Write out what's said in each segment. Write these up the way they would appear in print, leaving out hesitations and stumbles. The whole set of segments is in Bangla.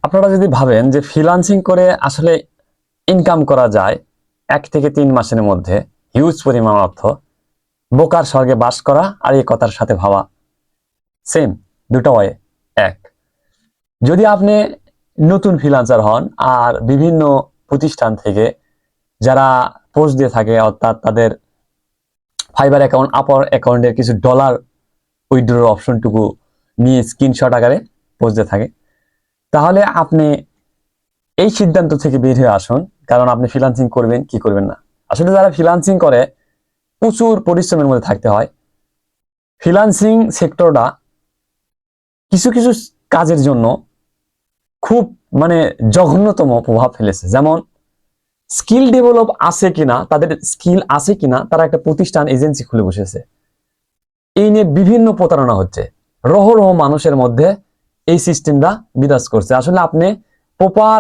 আপনারা যদি ভাবেন যে ফ্রিল্যান্সিং করে আসলে ইনকাম করা যায় 1 থেকে 3 মাসের মধ্যে হিউজ পরিমাণ অর্থ, বোকার স্বর্গে বাস করা আর এই কথার সাথে ভাবা সেম, দুটো ওয়ে এক। যদি আপনি নতুন ফ্রিল্যান্সার হন আর বিভিন্ন প্রতিষ্ঠান থেকে যারা পোস্ট দিয়ে থাকে, অর্থাৎ তাদের ফাইবার অ্যাকাউন্ট, আপার অ্যাকাউন্টের কিছু ডলার উইথড্রর অপশনটুকু নিয়ে স্ক্রিনশট আকারে পোস্ট দিয়ে থাকে, তাহলে আপনি এই সিদ্ধান্ত থেকে বের হয়ে আসুন। কারণ আপনি ফ্রিল্যান্সিং করবেন কি করবেন না। আসলে যারা ফ্রিল্যান্সিং করে প্রচুর পরিশ্রমের মধ্যে থাকতে হয়। ফ্রিল্যান্সিং সেক্টরটা কিছু কিছু কাজের জন্য খুব জঘন্যতম প্রভাব ফেলেছে। যেমন স্কিল ডেভেলপ আছে কিনা, তাদের স্কিল আছে কিনা, তারা একটা প্রতিষ্ঠান এজেন্সি খুলে বসেছে। এই নিয়ে বিভিন্ন প্রতারণা হচ্ছে, রহ রহ মানুষের মধ্যে এই সিস্টেমটা বিরাজ করছে। আসলে আপনি প্রপার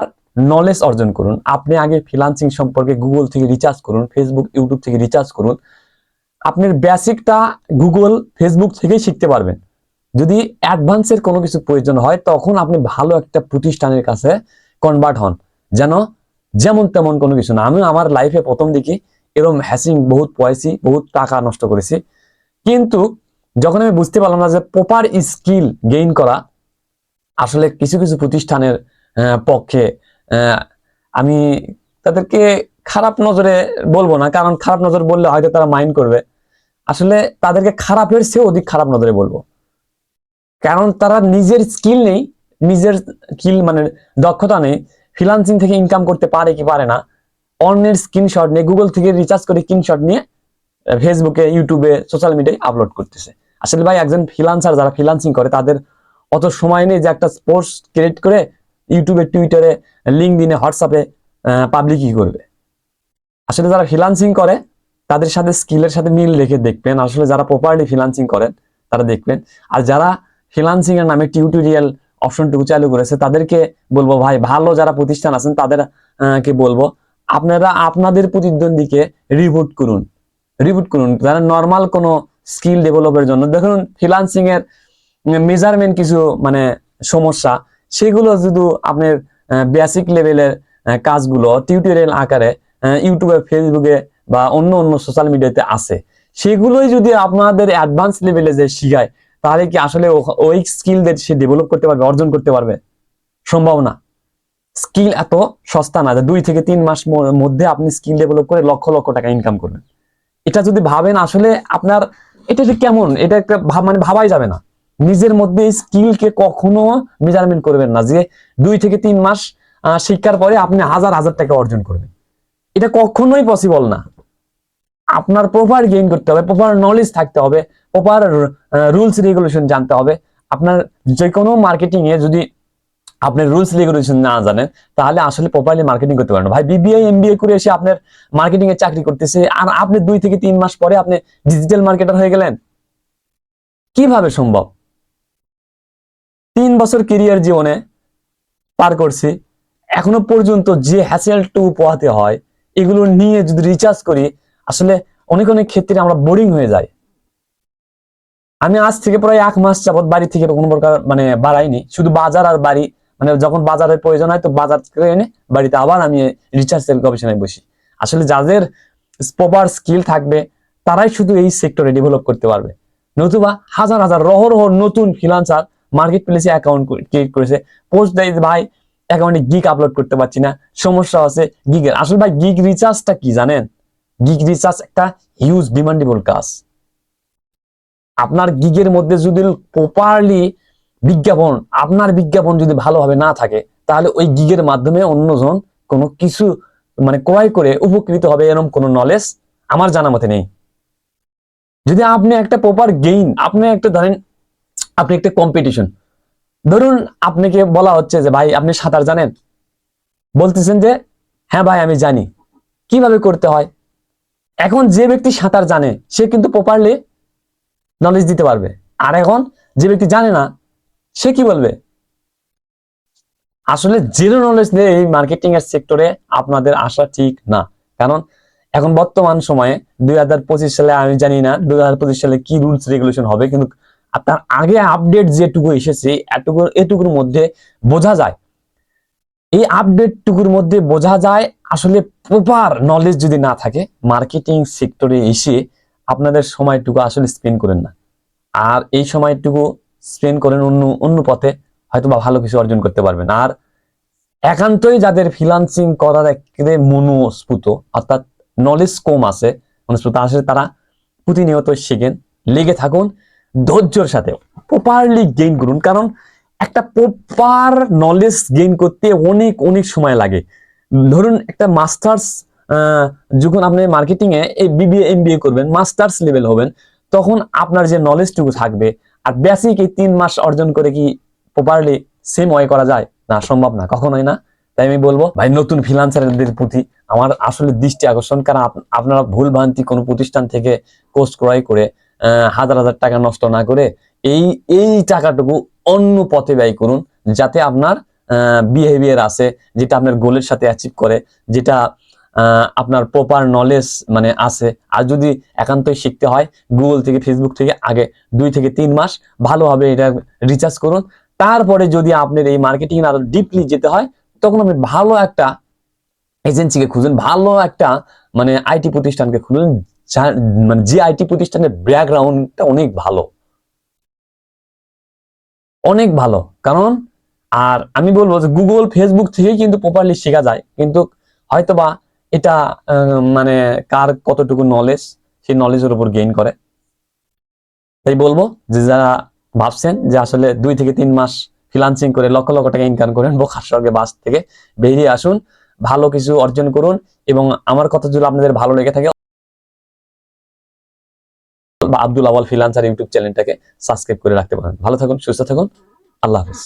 নলেজ অর্জন করুন। আপনি আগে ফ্রিল্যান্সিং সম্পর্কে গুগল থেকে রিসার্চ করুন, ফেসবুক ইউটিউব থেকে রিসার্চ করুন। আপনার বেসিকটা গুগল ফেসবুক থেকেই শিখতে পারবেন। যদি অ্যাডভান্সের কোনো কিছু প্রয়োজন হয় তখন আপনি ভালো একটা প্রতিষ্ঠানের কাছে কনভার্ট হন, যেন যেমন তেমন কোনো কিছু না। আমি আমার লাইফে প্রথম দিকে এরকম হ্যাসিং বহুত পয়সি, বহুত টাকা নষ্ট করেছি, কিন্তু যখন আমি বুঝতে পারলাম না যে প্রপার স্কিল গেইন করা আসলে কিছু কিছু প্রতিষ্ঠানের পক্ষে, আমি তাদেরকে খারাপ নজরে বলবো না, কারণ খারাপ নজর বললে হয়তো তারা মাইন্ড করবে। আসলে তাদেরকে খারাপের চেয়ে অধিক খারাপ নজরে বলবো, কারণ তারা নিজের স্কিল নেই, নিজের স্কিল দক্ষতা নেই, ফ্রিল্যান্সিং থেকে ইনকাম করতে পারে কি পারে না, অন্যের স্ক্রিনশট নিয়ে গুগল থেকে রিচার্জ করে স্ক্রিনশট নিয়ে ফেসবুকে, ইউটিউবে, সোশ্যাল মিডিয়ায় আপলোড করতেছে। আসলে ভাই একজন ফ্রিল্যান্সার যারা ফ্রিল্যান্সিং করে তাদের অত সময় নেই যে একটা পোস্ট ক্রিয়েট করে ইউটিউবে, টুইটারে, লিঙ্কডইনে, হোয়াটসঅ্যাপে পাবলিকই করবে। আসলে যারা ফ্রিল্যান্সিং করে তাদের সাথে স্কিলের সাথে মিল রেখে দেখবেন, আসলে যারা প্রপারলি ফ্রিল্যান্সিং করেন তারা দেখবেন। আর যারা ফ্রিল্যান্সিং এর নামে টিউটোরিয়াল অপশনটুকু চালু করেছে তাদেরকে বলবো, ভাই ভালো যারা প্রতিষ্ঠান আছেন তাদের কে বলবো, আপনারা আপনাদের প্রতিদ্বন্দ্বীকে রিপোর্ট করুন, যারা নর্মাল কোনো স্কিল ডেভেলপের জন্য। দেখুন ফ্রিল্যান্সিং এর মেজারমেন্ট কিছু সমস্যা, সেগুলো যদি আপনার বেসিক লেভেলের কাজগুলো টিউটোরিয়াল আকারে ইউটিউবে, ফেসবুকে বা অন্য অন্য সোশ্যাল মিডিয়াতে আছে, সেগুলোই যদি আপনাদের অ্যাডভান্স লেভেলে যে শিখায়, তাহলে কি আসলে ওই স্কিলদের সে ডেভেলপ করতে পারবে, অর্জন করতে পারবে? সম্ভব না। স্কিল এত সস্তা না যে 2 থেকে 3 মাস মধ্যে আপনি স্কিল ডেভেলপ করে লক্ষ লক্ষ টাকা ইনকাম করবেন। এটা যদি ভাবেন আসলে আপনার এটা যে কেমন, এটা একটা ভাবাই যাবে না। নিজের মধ্যে স্কিলকে কখনো মেজারমেন্ট করবেন না যে 2 থেকে 3 মাস শিক্ষার পরে আপনি হাজার হাজার টাকা অর্জন করবেন। এটা কখনোই পসিবল না। আপনার প্রপার গেইন করতে হবে, প্রপার নলেজ থাকতে হবে, প্রপার রুলস রেগুলেশন জানতে হবে। আপনার যে কোনো মার্কেটিং এ যদি আপনি রুলস রেগুলেশন না জানেন তাহলে আসলে প্রপারলি মার্কেটিং করতে পারেন না। ভাই বিবিএ এমবিএ করে এসে আপনার মার্কেটিং এর চাকরি করতেছে আর আপনি 2 থেকে 3 মাস পরে আপনি ডিজিটাল মার্কেটার হয়ে গেলেন, কিভাবে সম্ভব? 3 বছর ক্যারিয়ার জীবনে পার করছি, এখনো পর্যন্ত যে হ্যাসেলটু পোহাতে হয় এগুলো নিয়ে যদি রিচার্জ করি, আসলে অনেক অনেক ক্ষেত্রে আমরা বোরিং হয়ে যাই। আমি আজ থেকে প্রায় 1 মাস যাবত বাড়ি থেকে কোনো প্রকার বাড়াইনি, শুধু বাজার আর বাড়ি, যখন বাজারের প্রয়োজন হয় তো বাজার থেকে এনে বাড়িতে আবার আমি রিসার্চের গবেষণায় বসি। আসলে যাদের প্রপার স্কিল থাকবে তারাই শুধু এই সেক্টরে ডেভেলপ করতে পারবে, নতুবা হাজার হাজার রহ রহ নতুন ফ্রিল্যান্সার মার্কেট প্লেসে অ্যাকাউন্ট ক্রিয়েট করেছে, পোস্ট দেয় ভাই অ্যাকাউন্টে গিগ আপলোড করতে পারছি না, সমস্যা আছে গিগের। আসলে ভাই গিগ রিচার্জটা কি জানেন? গিগ রিচার্জ একটা হিউজ ডিমান্ডেবল কাজ। আপনার গিগের মধ্যে যদি প্রপারলি বিজ্ঞাপন, আপনার বিজ্ঞাপন যদি ভালোভাবে না থাকে তাহলে ওই গিগের মাধ্যমে অন্যজন কোনো কিছু ক্রয় করে উপকৃত হবে এরকম কোনো নলেজ আমার জানা মতে নেই। যদি আপনি একটা প্রপার গেইন, আপনি একটা ধরেন আপনি একটা কম্পিটিশন, ধরুন আপনাকে বলা হচ্ছে যে ভাই আপনি সাঁতার জানেন, বলতেছেন যে হ্যাঁ ভাই আমি জানি, কিভাবে করতে হয়। এখন যে ব্যক্তি সাঁতার জানে সে কিন্তু প্রপারলি নলেজ দিতে পারবে, আর এখন যে ব্যক্তি জানে না সে কি বলবে? আসলে জিরো নলেজ নিয়ে এই মার্কেটিং এর সেক্টরে আপনাদের আসা ঠিক না। কারণ এখন বর্তমান সময়ে 2025 সালে, আমি জানি না 2025 সালে কি রুলস রেগুলেশন হবে, কিন্তু আপনার আগে আপডেট যেটুকু এসেছে এটুকুর মধ্যে বোঝা যায় এই আপডেট টুকুর মধ্যে বোঝা যায় আসলে প্রপার নলেজ যদি না থাকে, মার্কেটিং সেক্টরে এসে আপনাদের সময়টুকু আসলে স্পেন্ড করেন না, আর এই সময়টুকু স্পেন্ড করেন অন্য অন্য পথে, হয়তো বা ভালো কিছু অর্জন করতে পারবেন। আর একান্তই যাদের ফ্রিল্যান্সিং করার একেবারে মনস্ফুত, অর্থাৎ নলেজ কম আছে, মনস্ফুত আসলে তারা প্রতিনিয়ত শেখেন, লেগে থাকুন, ধৈর্যের সাথে প্রপারলি গেইন করুন। কারণ একটা প্রপার নলেজ গেইন করতে অনেক অনেক সময় লাগে। ধরুন একটা মাস্টার্স, যখন আপনি মার্কেটিং এ এই বিবিএ এমবিএ করবেন, মাস্টার্স লেভেল হবেন, তখন আপনার যে নলেজটুকু থাকবে, আর বেসিক এই 3 মাস অর্জন করে কি প্রপারলি সেম ওয়ে করা যায়? না, সম্ভব না, কখনোই না। তাই আমি বলবো ভাই, নতুন ফ্রিল্যান্সারদের প্রতি আমার আসলে দৃষ্টি আকর্ষণ, কারণ আপনারা ভুল ভ্রান্তি কোনো প্রতিষ্ঠান থেকে কোর্স ক্রয় করে হাজার হাজার টাকা নষ্ট না করে এই এই টাকাটুকু অন্য পথে ব্যয় করুন, যাতে আপনার বিহেভিয়ার আছে, যেটা আপনার গোলের সাথে অ্যাচিভ করে, যেটা আপনার প্রপার নলেজ মানে আছে। আর যদি একান্তই শিখতে হয়, গুগল থেকে ফেসবুক থেকে আগে 2 থেকে 3 মাস ভালোভাবে এটা রিচার্জ করুন। তারপরে যদি আপনার এই মার্কেটিং আরো ডিপলি যেতে হয়, তখন আপনি ভালো একটা এজেন্সিকে খুঁজুন, ভালো একটা মানে আইটি প্রতিষ্ঠানকে খুঁজুন, মানে যে আইটি প্রতিষ্ঠানের ব্যাকগ্রাউন্ডটা অনেক ভালো, অনেক ভালো। কারণ আর আমি বলবো যে গুগল ফেসবুক থেকেই কিন্তু প্রপারলি শেখা যায়, কিন্তু হয়তোবা এটা মানে কার কতটুকু নলেজ, সেই নলেজের উপর গেইন করে। তাই বলবো যে যারা ভাবছেন যে আসলে 2 থেকে 3 মাস ফ্রিল্যান্সিং করে লক্ষ লক্ষ টাকা ইনকাম করেন, বোকার স্বর্গে বাস থেকে বেরিয়ে আসুন, ভালো কিছু অর্জন করুন। এবং আমার কথা যদি আপনাদের ভালো লেগে থাকে, বা আব্দুল আওয়াল ফ্রিল্যান্সার ইউটিউব চ্যানেলটাকে সাবস্ক্রাইব করে রাখতে পারেন। ভালো থাকুন, সুস্থ থাকুন, আল্লাহ হাফেজ।